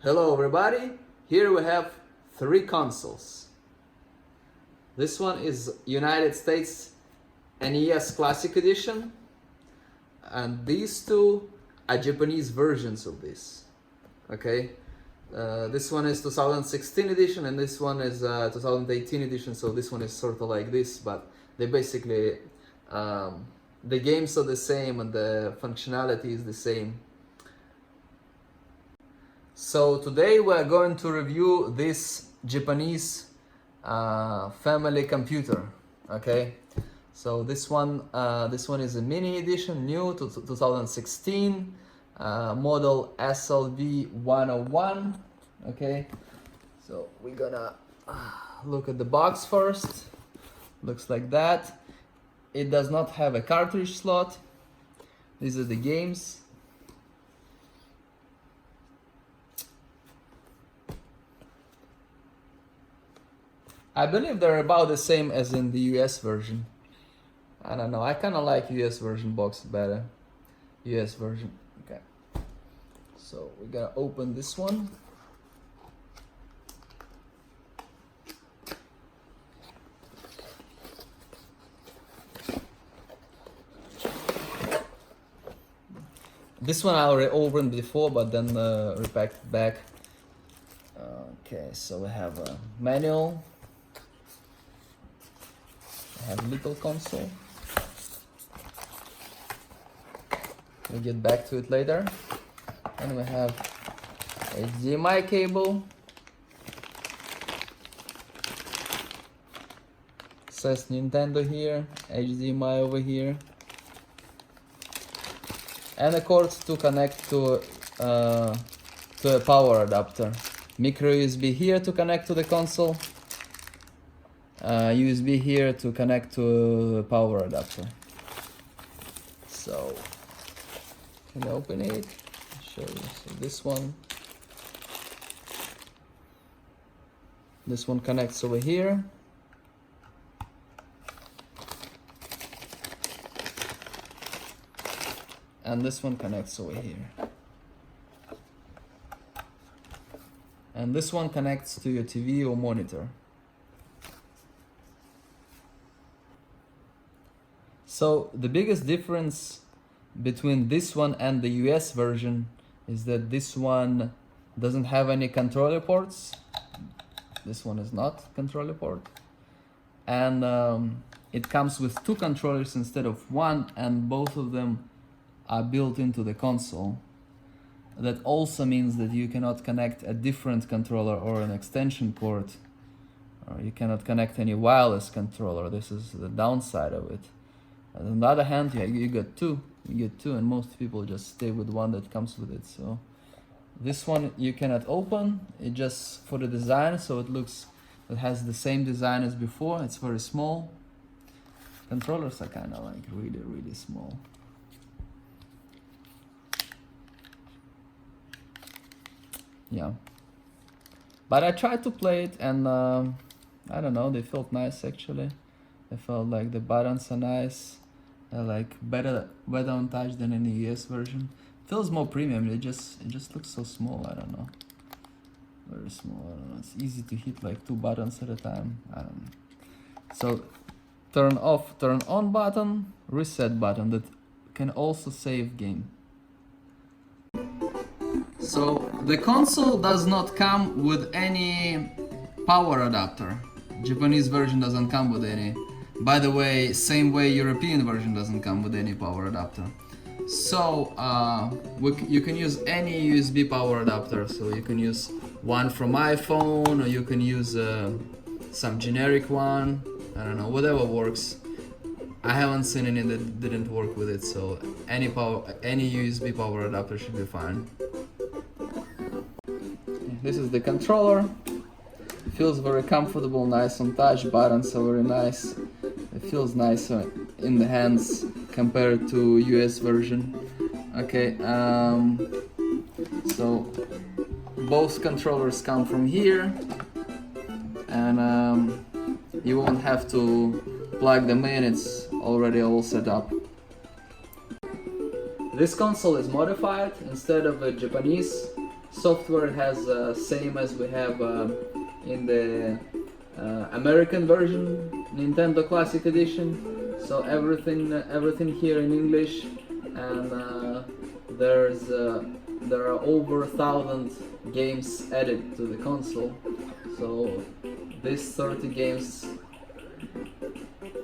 Hello everybody, here we have three consoles. This one is United States NES Classic Edition, and these two are Japanese versions of this. Okay, this one is 2016 edition and this one is 2018 edition, so this one is sort of like this, but they basically, the games are the same and the functionality is the same. So today we are going to review this Japanese family computer. Okay, so this one is a mini edition, new to 2016, model SLV 101. Okay, so we're gonna look at the box first. Looks like that. It does not have a cartridge slot. These are the games. I believe they're about the same as in the US version. I don't know, I kind of like US version box better. US version, okay. So we're gonna open this one. This one I already opened before, but then repacked it back. Okay, so we have a manual. Have little console. We'll get back to it later. And we have HDMI cable. Says Nintendo here, HDMI over here. And a cord to connect to a power adapter. Micro USB here to connect to the console. USB here to connect to a power adapter. So, can I open it? Show you. So this one connects over here. And this one connects over here. And this one connects to your TV or monitor. So the biggest difference between this one and the US version is that this one doesn't have any controller ports. This one is not controller port. And it comes with two controllers instead of one, and both of them are built into the console. That also means that you cannot connect a different controller or an extension port, or you cannot connect any wireless controller. This is the downside of it. On the other hand, yeah, you get two, and most people just stay with one that comes with it. So this one you cannot open, it just for the design, so it has the same design as before. It's very small. Controllers are kind of like really small. Yeah, but I tried to play it, and I don't know, they felt nice actually. I felt like the buttons are nice. Like better on touch than in the US version. Feels more premium. It just looks so small. I don't know. Very small. I don't know. It's easy to hit like two buttons at a time. I don't know. So turn off, turn on button, reset button that can also save game. So the console does not come with any power adapter. Japanese version doesn't come with any. By the way, same way European version doesn't come with any power adapter. So you can use any USB power adapter. So you can use one from iPhone, or you can use some generic one. I don't know, whatever works. I haven't seen any that didn't work with it. So any USB power adapter should be fine. This is the controller. It feels very comfortable, nice on touch. Buttons are very nice. It feels nicer in the hands compared to US version. Okay, so both controllers come from here, and you won't have to plug them in, it's already all set up. This console is modified. Instead of a Japanese software has same as we have in the American version, Nintendo Classic Edition. So everything here in English, and there are over 1,000 games added to the console. So these 30 games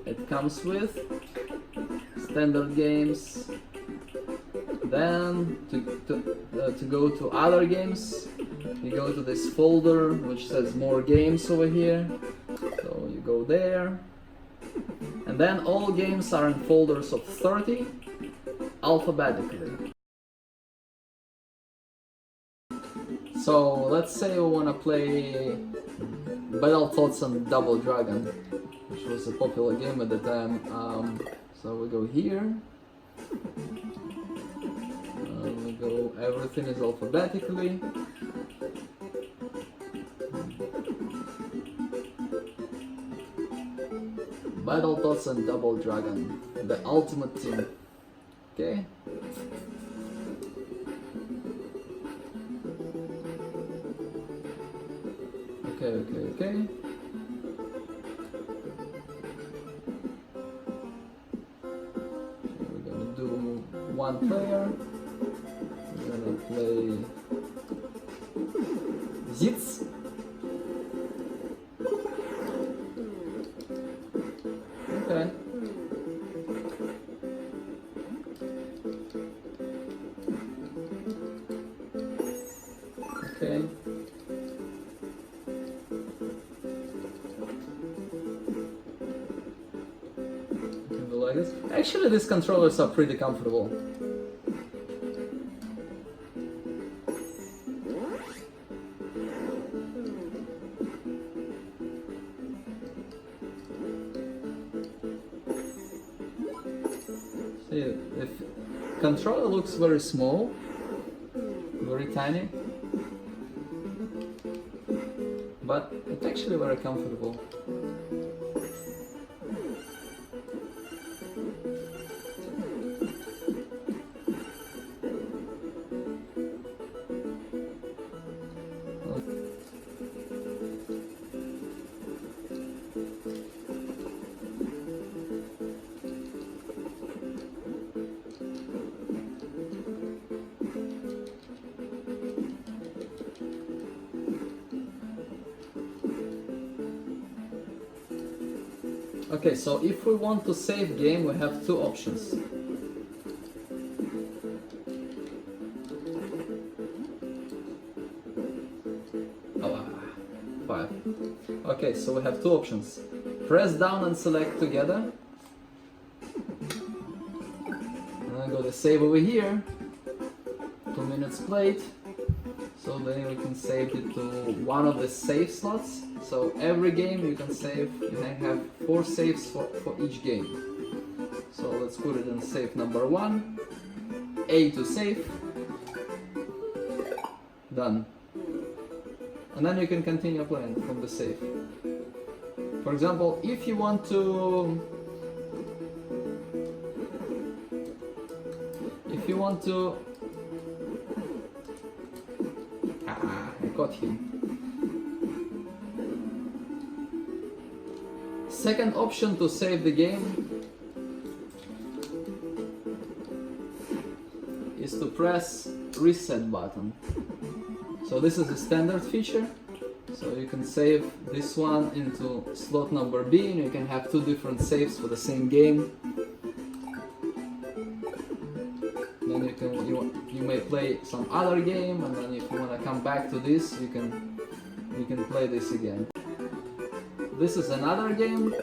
it comes with, standard games. Then to go to other games, you go to this folder which says more games over here. So you go there, and then all games are in folders of 30 alphabetically. So let's say we want to play Battletoads and Double Dragon, which was a popular game at the time. So we go here. We go. Everything is alphabetically. Battletoads and Double Dragon, the ultimate team. Okay. Okay. We're gonna do one player. We're gonna play Zits. Okay. Okay. Like this. Actually, these controllers are pretty comfortable. See, the controller looks very small, very tiny, but it's actually very comfortable. Okay, so if we want to save game, we have two options. Five. Okay, so we have two options. Press down and select together. And then go to save over here. 2 minutes played. So then we can save it to one of the save slots. So every game you can save, you can have 4 saves for each game. So let's put it in save number 1. A to save. Done. And then you can continue playing from the save. For example, if you want to I got him. Second option to save the game is to press reset button. So this is a standard feature. So you can save this one into slot number B, and you can have 2 different saves for the same game. Then you may play some other game, and then if you want to come back to this, you can play this again. This is another game.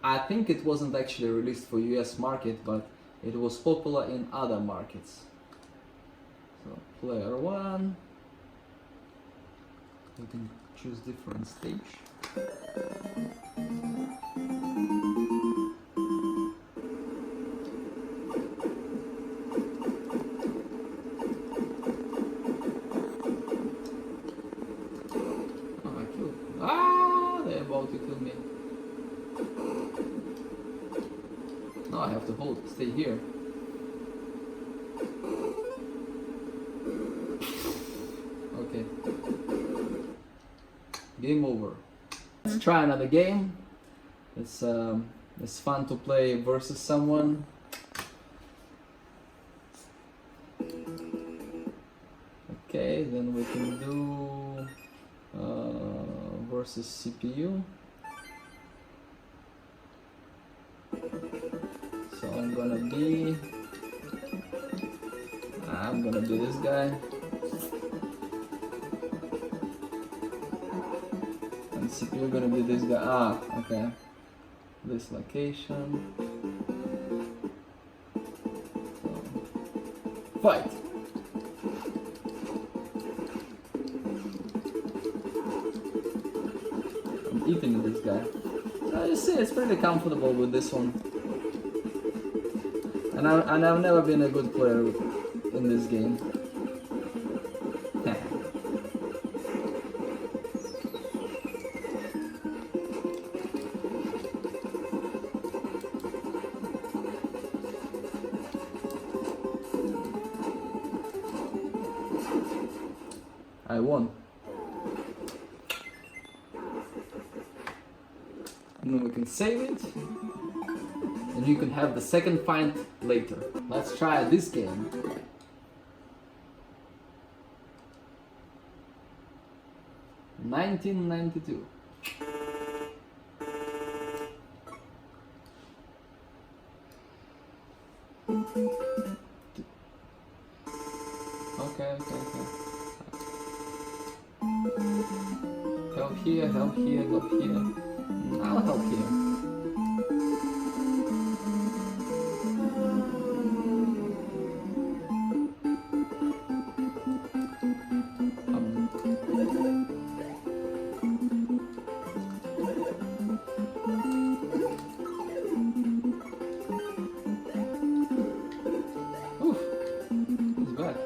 I think it wasn't actually released for US market, but it was popular in other markets. So player 1. You can choose different stage. Oh, I killed. They're about to kill me. No, I have to stay here. Okay. Game over. Let's try another game. It's fun to play versus someone. Okay, then we can do versus CPU. So I'm gonna be this guy, and CPU gonna be this guy. Ah, okay. This location. So, fight. I'm eating this guy. So you see, it's pretty comfortable with this one. And I've never been a good player in this game. I won. And then we can save it. And you can have the second fight later. Let's try this game. (1992). Okay. Help here, help here, help here. I'll help here. Oof, it's bad.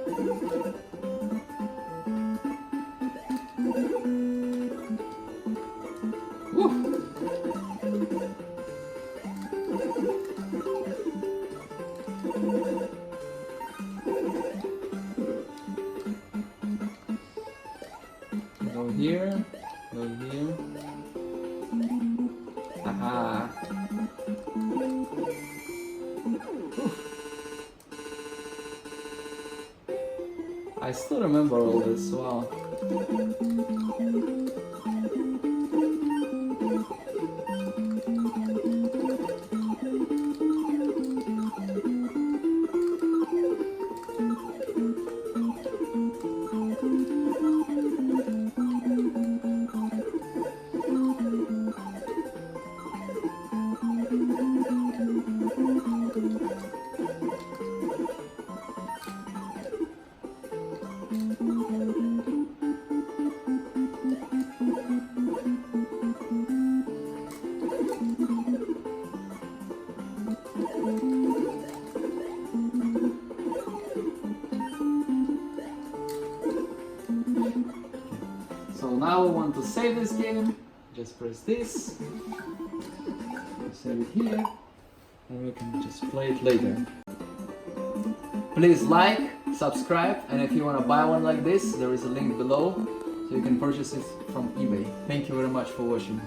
Go here, go here. Aha. I still remember all this, wow. So now we want to save this game. Just press this. Save it here. And we can just play it later. Please like, subscribe, and if you want to buy one like this, there is a link below so you can purchase it from eBay. Thank you very much for watching.